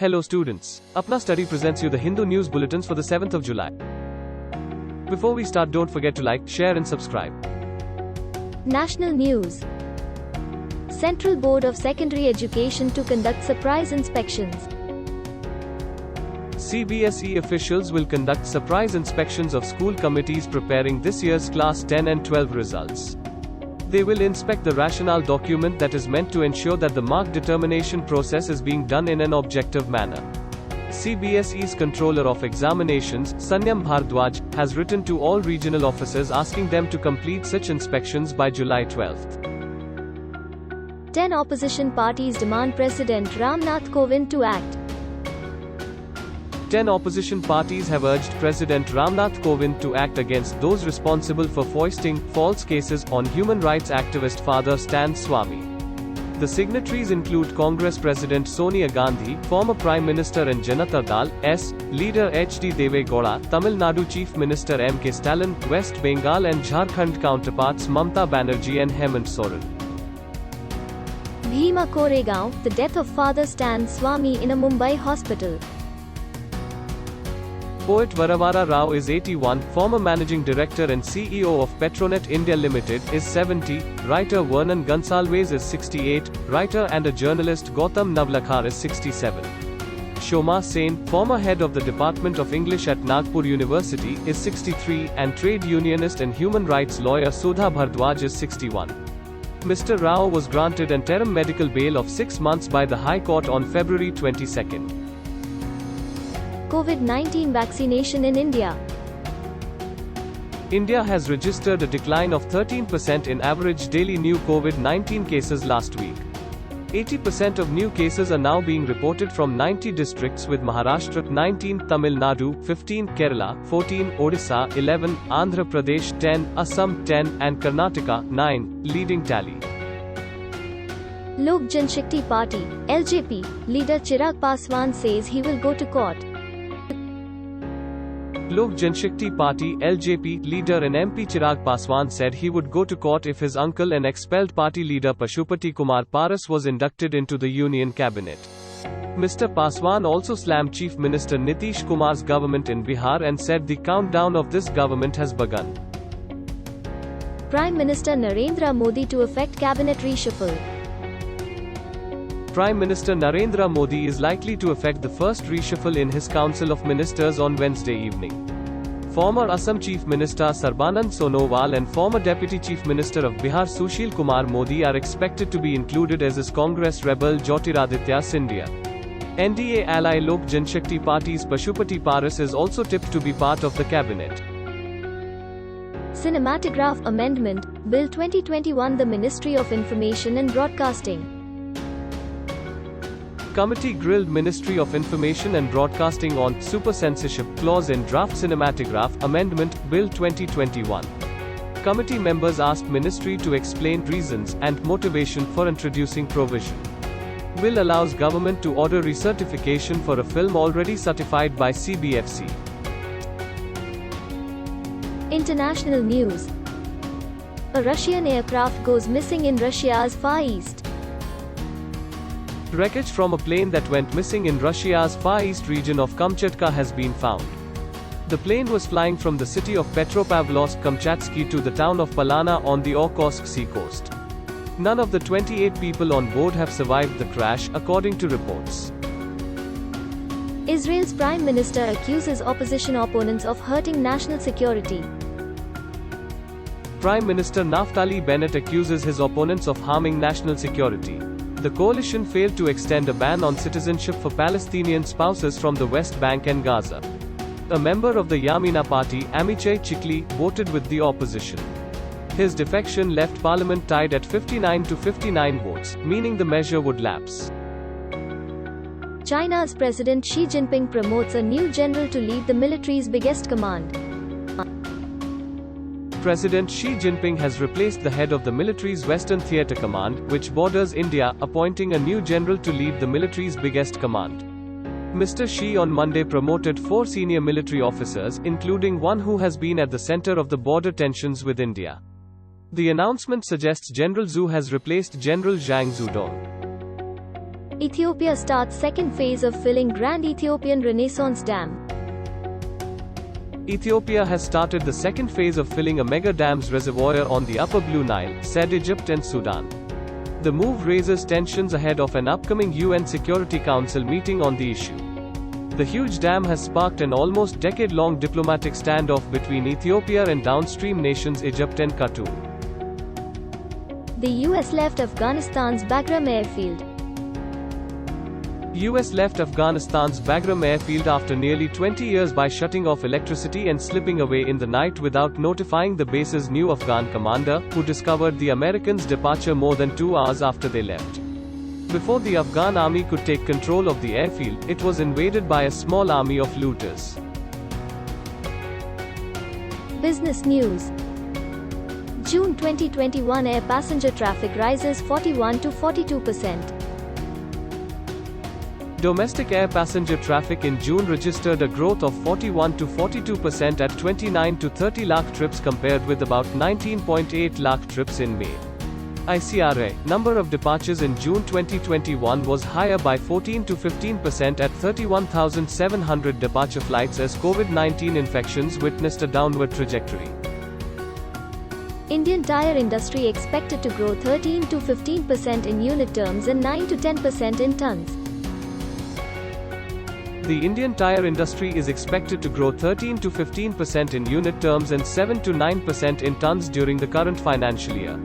Hello students, Apna Study presents you the Hindu news bulletins for the 7th of July. Before we start, don't forget to like, share and subscribe. National news. Central Board of Secondary Education to conduct surprise inspections. CBSE officials will conduct surprise inspections of school committees preparing this year's Class 10 and 12 results. They will inspect the rationale document that is meant to ensure that the mark determination process is being done in an objective manner. CBSE's Controller of Examinations, Sanyam Bhardwaj, has written to all regional officers asking them to complete such inspections by July 12. 10 opposition parties demand President Ramnath Kovind to act. 10 opposition parties have urged President Ramnath Kovind to act against those responsible for foisting false cases on human rights activist Father Stan Swamy. The signatories include Congress President Sonia Gandhi, former Prime Minister and Janata Dal, S. Leader H.D. Deve Gowda, Tamil Nadu Chief Minister M.K. Stalin, West Bengal and Jharkhand counterparts Mamta Banerjee and Hemant Soren. Bhima Koregaon, the death of Father Stan Swamy in a Mumbai hospital. Poet Varavara Rao is 81, former Managing Director and CEO of Petronet India Limited, is 70, writer Vernon Gonsalves is 68, writer and a journalist Gautam Navlakhar is 67. Shoma Sen, former head of the Department of English at Nagpur University, is 63, and trade unionist and human rights lawyer Sudha Bhardwaj is 61. Mr. Rao was granted interim medical bail of 6 months by the High Court on February 22. COVID-19 vaccination in India. India has registered a decline of 13% in average daily new COVID-19 cases last week. 80% of new cases are now being reported from 90 districts, with Maharashtra 19, Tamil Nadu 15, Kerala 14, Odisha 11, Andhra Pradesh 10, Assam 10, and Karnataka 9, leading tally. Lok Janshakti Party, LJP, leader Chirag Paswan says he will go to court. Lok Janshakti Party (LJP) leader and MP Chirag Paswan said he would go to court if his uncle and expelled party leader Pashupati Kumar Paras was inducted into the Union Cabinet. Mr. Paswan also slammed Chief Minister Nitish Kumar's government in Bihar and said the countdown of this government has begun. Prime Minister Narendra Modi to effect cabinet reshuffle. Prime Minister Narendra Modi is likely to effect the first reshuffle in his Council of Ministers on Wednesday evening. Former Assam Chief Minister Sarbanand Sonowal and former Deputy Chief Minister of Bihar Sushil Kumar Modi are expected to be included, as is Congress rebel Jyotiraditya Scindia. NDA ally Lok Janshakti Party's Pashupati Paras is also tipped to be part of the cabinet. Cinematograph Amendment Bill 2021. The Ministry of Information and Broadcasting Committee grilled Ministry of Information and Broadcasting on super censorship clause in draft Cinematograph Amendment Bill 2021. Committee members asked Ministry to explain reasons and motivation for introducing provision. Bill allows government to order recertification for a film already certified by CBFC. International news. A Russian aircraft goes missing in Russia's Far East. Wreckage from a plane that went missing in Russia's Far East region of Kamchatka has been found. The plane was flying from the city of Petropavlovsk-Kamchatsky to the town of Palana on the Okhotsk seacoast. None of the 28 people on board have survived the crash, according to reports. Israel's Prime Minister accuses opposition opponents of hurting national security. Prime Minister Naftali Bennett accuses his opponents of harming national security. The coalition failed to extend a ban on citizenship for Palestinian spouses from the West Bank and Gaza. A member of the Yamina party, Amichai Chikli, voted with the opposition. His defection left parliament tied at 59 to 59 votes, meaning the measure would lapse. China's President Xi Jinping promotes a new general to lead the military's biggest command. President Xi Jinping has replaced the head of the military's Western Theatre Command, which borders India, appointing a new general to lead the military's biggest command. Mr. Xi on Monday promoted 4 senior military officers, including one who has been at the center of the border tensions with India. The announcement suggests General Zhu has replaced General Zhang Zudong. Ethiopia starts second phase of filling Grand Ethiopian Renaissance Dam. Ethiopia has started the second phase of filling a mega dam's reservoir on the upper Blue Nile, said Egypt and Sudan. The move raises tensions ahead of an upcoming UN Security Council meeting on the issue. The huge dam has sparked an almost decade-long diplomatic standoff between Ethiopia and downstream nations Egypt and Khartoum. The US left Afghanistan's Bagram airfield. US left Afghanistan's Bagram airfield after nearly 20 years by shutting off electricity and slipping away in the night without notifying the base's new Afghan commander, who discovered the Americans' departure more than 2 hours after they left. Before the Afghan army could take control of the airfield, it was invaded by a small army of looters. Business news. June 2021 air passenger traffic rises 41 to 42%. Domestic air passenger traffic in June registered a growth of 41 to 42% at 29 to 30 lakh trips compared with about 19.8 lakh trips in May. ICRA number of departures in June 2021 was higher by 14 to 15% at 31,700 departure flights as COVID-19 infections witnessed a downward trajectory. Indian tire industry expected to grow 13 to 15% in unit terms and 9 to 10% in tons. The Indian tire industry is expected to grow 13 to 15% in unit terms and 7 to 9% in tons during the current financial year.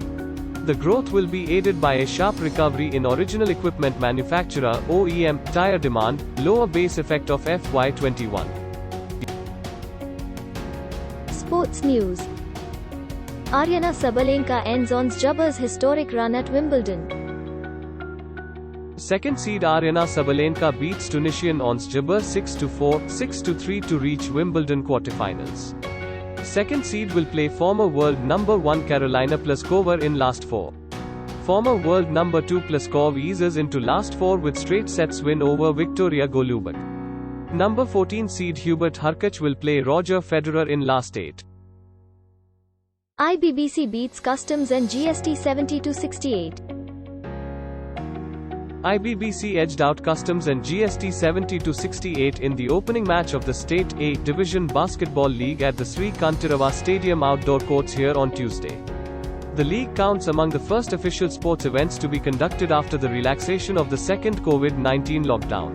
The growth will be aided by a sharp recovery in original equipment manufacturer (OEM) tire demand, lower base effect of FY21. Sports news. Aryna Sabalenka ends on Jabber's historic run at Wimbledon. Second seed Aryna Sabalenka beats Tunisian Ons Jabeur 6-4, 6-3 to reach Wimbledon quarterfinals. Second seed will play former world number 1 Karolina Pliskova in last 4. Former world number 2 Pliskova eases into last 4 with straight sets win over Victoria Golubac. Number 14 seed Hubert Hurkacz will play Roger Federer in last 8. IBBC beats Customs and GST 70 to 68. IBBC edged out Customs and GST 70 to 68 in the opening match of the State A Division Basketball League at the Sri Kantirava Stadium outdoor courts here on Tuesday. The league counts among the first official sports events to be conducted after the relaxation of the second COVID-19 lockdown.